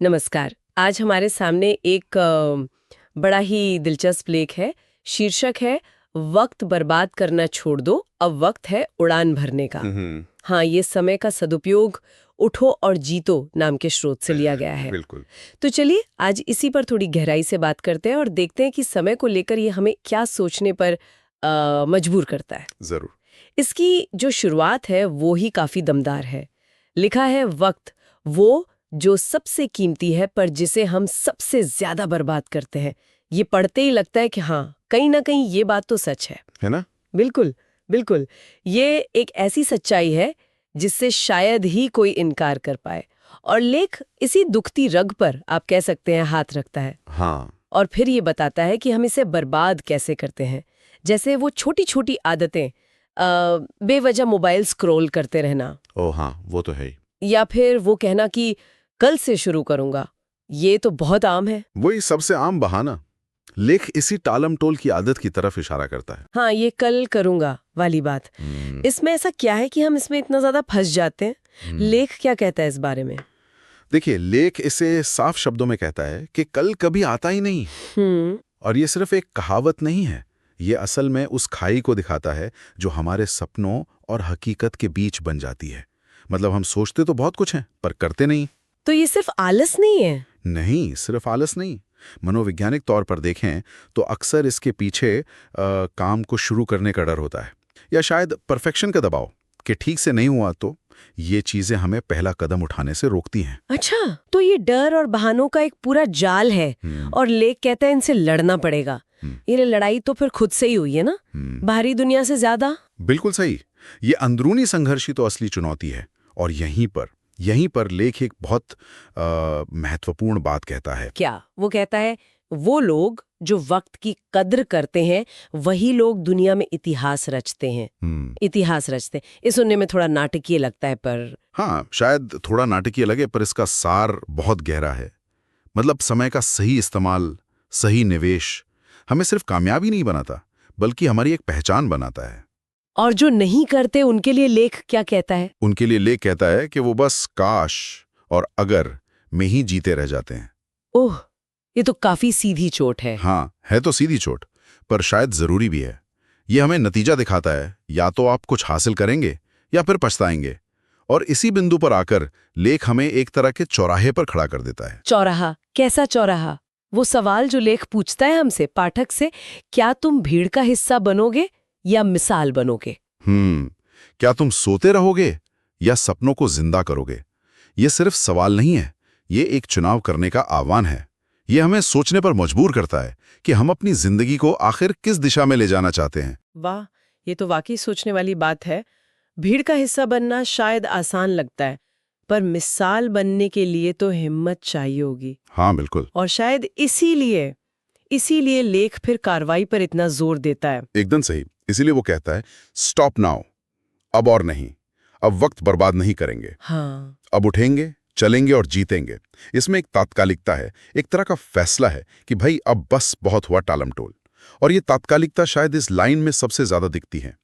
नमस्कार। आज हमारे सामने एक बड़ा ही दिलचस्प लेख है। शीर्षक है वक्त बर्बाद करना छोड़ दो, अब वक्त है उड़ान भरने का। हाँ, ये समय का सदुपयोग उठो और जीतो नाम के स्रोत से लिया गया है। बिल्कुल। तो चलिए आज इसी पर थोड़ी गहराई से बात करते हैं और देखते हैं कि समय को लेकर ये हमें क्या सोचने पर मजबूर करता है। जरूर। इसकी जो शुरुआत है वो ही काफी दमदार है। लिखा है वक्त वो जो सबसे कीमती है पर जिसे हम सबसे ज्यादा बर्बाद करते हैं। ये पढ़ते ही लगता है कि हाँ, कहीं ना कहीं ये बात तो सच है ना? बिल्कुल, बिल्कुल। ये एक ऐसी सच्चाई है जिससे शायद ही कोई इनकार कर पाए। और लेख इसी दुखती रग पर आप कह सकते हैं हाथ रखता है। हाँ। और फिर ये बताता है कि हम इसे बर्बाद कैसे करते हैं। जैसे वो छोटी छोटी आदतें, बेवजह मोबाइल स्क्रॉल करते रहना। ओ हाँ, वो तो है ही। या फिर वो कहना कि कल से शुरू करूंगा। ये तो बहुत आम है। वही सबसे आम बहाना। लेख इसी टालम टोल की आदत की तरफ इशारा करता है। हाँ, ये कल करूंगा वाली बात। इसमें ऐसा क्या है कि हम इसमें इतना ज्यादा फंस जाते हैं? लेख क्या कहता है इस बारे में? देखिए, लेख इसे साफ शब्दों में कहता है कि कल कभी आता ही नहीं। और ये सिर्फ एक कहावत नहीं है। ये असल में उस खाई को दिखाता है जो हमारे सपनों और हकीकत के बीच बन जाती है। मतलब हम सोचते तो बहुत कुछ हैं पर करते नहीं। तो ये सिर्फ आलस नहीं है? नहीं, सिर्फ आलस नहीं। मनोवैज्ञानिक तौर पर देखें तो अक्सर इसके पीछे काम को शुरू करने का डर होता है, या शायद परफेक्शन का दबाव कि ठीक से नहीं हुआ तो ये चीजें हमें पहला कदम उठाने से रोकती हैं। अच्छा, तो ये डर और बहानों का एक पूरा जाल है। और लेख कहता है इनसे लड़ना पड़ेगा। ये लड़ाई तो फिर खुद से ही हुई है ना, बाहरी दुनिया से ज्यादा। बिल्कुल सही। ये अंदरूनी संघर्ष ही तो असली चुनौती है। और यहीं पर लेख एक बहुत महत्वपूर्ण बात कहता है। क्या वो कहता है? वो लोग जो वक्त की कद्र करते हैं वही लोग दुनिया में इतिहास रचते हैं। इतिहास रचते हैं। ये सुनने में थोड़ा नाटकीय लगता है, पर हाँ, शायद थोड़ा नाटकीय लगे, पर इसका सार बहुत गहरा है। मतलब समय का सही इस्तेमाल, सही निवेश हमें सिर्फ कामयाबी नहीं बनाता, बल्कि हमारी एक पहचान बनाता है। और जो नहीं करते उनके लिए लेख क्या कहता है? उनके लिए लेख कहता है कि वो बस काश और अगर में ही जीते रह जाते हैं। ओह, ये तो काफी सीधी चोट है। हाँ, है तो सीधी चोट, पर शायद जरूरी भी है। ये हमें नतीजा दिखाता है, या तो आप कुछ हासिल करेंगे या फिर पछताएंगे। और इसी बिंदु पर आकर लेख हमें एक तरह के चौराहे पर खड़ा कर देता है। चौराहा? कैसा चौराहा? वो सवाल जो लेख पूछता है हमसे, पाठक से, क्या तुम भीड़ का हिस्सा बनोगे या मिसाल बनोगे? क्या तुम सोते रहोगे या सपनों को जिंदा करोगे? ये सिर्फ सवाल नहीं है, ये एक चुनाव करने का आह्वान है। ये हमें सोचने पर मजबूर करता है कि हम अपनी जिंदगी को आखिर किस दिशा में ले जाना चाहते हैं। वाह, ये तो वाकई सोचने वाली बात है। भीड़ का हिस्सा बनना शायद आसान लगता है, पर मिसाल बनने के लिए तो हिम्मत चाहिए होगी। हाँ, बिल्कुल। और शायद इसीलिए लेख फिर कार्रवाई पर इतना जोर देता है। एकदम सही। इसीलिए वो कहता है, स्टॉप नाउ, अब और नहीं, अब वक्त बर्बाद नहीं करेंगे। हाँ, अब उठेंगे, चलेंगे और जीतेंगे। इसमें एक तात्कालिकता है, एक तरह का फैसला है कि भाई अब बस बहुत हुआ टालम टोल। और ये तात्कालिकता शायद इस लाइन में सबसे ज्यादा दिखती है,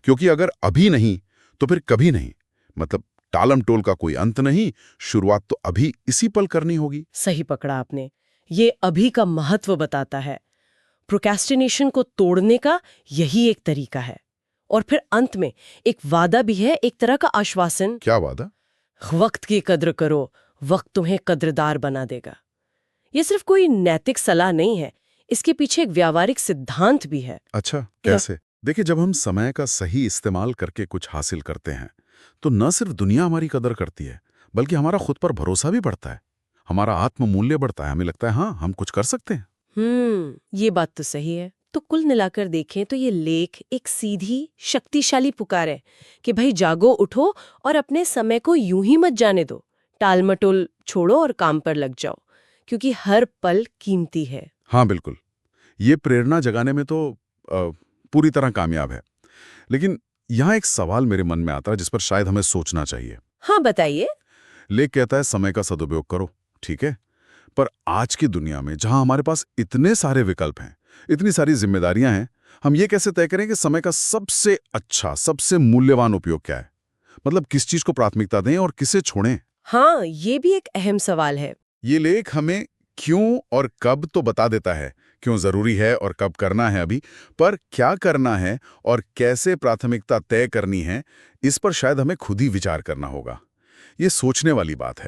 क्योंकि अगर अभी नहीं तो फिर कभी नहीं। मतलब टालम टोल का कोई अंत नहीं, शुरुआत तो अभी इसी पल करनी होगी। सही पकड़ा आपने। ये अभी का महत्व बताता है। प्रोक्रेस्टिनेशन को तोड़ने का यही एक तरीका है। और फिर अंत में एक वादा भी है, एक तरह का आश्वासन। क्या वादा? वक्त की कद्र करो, वक्त तुम्हें कद्रदार बना देगा। ये सिर्फ कोई नैतिक सलाह नहीं है, इसके पीछे एक व्यावहारिक सिद्धांत भी है। अच्छा, कैसे? देखिए, जब हम समय का सही इस्तेमाल करके कुछ हासिल करते हैं तो न सिर्फ दुनिया हमारी कदर करती है, बल्कि हमारा खुद पर भरोसा भी बढ़ता है। हमारा आत्ममूल्य बढ़ता है। हमें लगता है हाँ, हम कुछ कर सकते हैं। ये बात तो सही है। तो कुल मिलाकर देखें तो ये लेख एक सीधी शक्तिशाली पुकार है कि भाई जागो, उठो और अपने समय को यूं ही मत जाने दो। टालमटोल छोड़ो और काम पर लग जाओ, क्योंकि हर पल कीमती है। हाँ, बिल्कुल। ये प्रेरणा जगाने में तो पूरी तरह कामयाब है। लेकिन यहाँ एक सवाल मेरे मन में आता है जिस पर शायद हमें सोचना चाहिए। हाँ, बताइए। लेख कहता है समय का सदुपयोग करो, ठीक है, पर आज की दुनिया में जहां हमारे पास इतने सारे विकल्प हैं, इतनी सारी जिम्मेदारियां हैं, हम ये कैसे तय करें कि समय का सबसे अच्छा, सबसे मूल्यवान उपयोग क्या है? मतलब किस चीज को प्राथमिकता दें और किसे छोड़ें? हाँ, ये भी एक अहम सवाल है। ये लेख हमें क्यों और कब तो बता देता है, क्यों जरूरी है और कब करना है अभी, पर क्या करना है और कैसे प्राथमिकता तय करनी है, इस पर शायद हमें खुद ही विचार करना होगा। ये सोचने वाली बात है।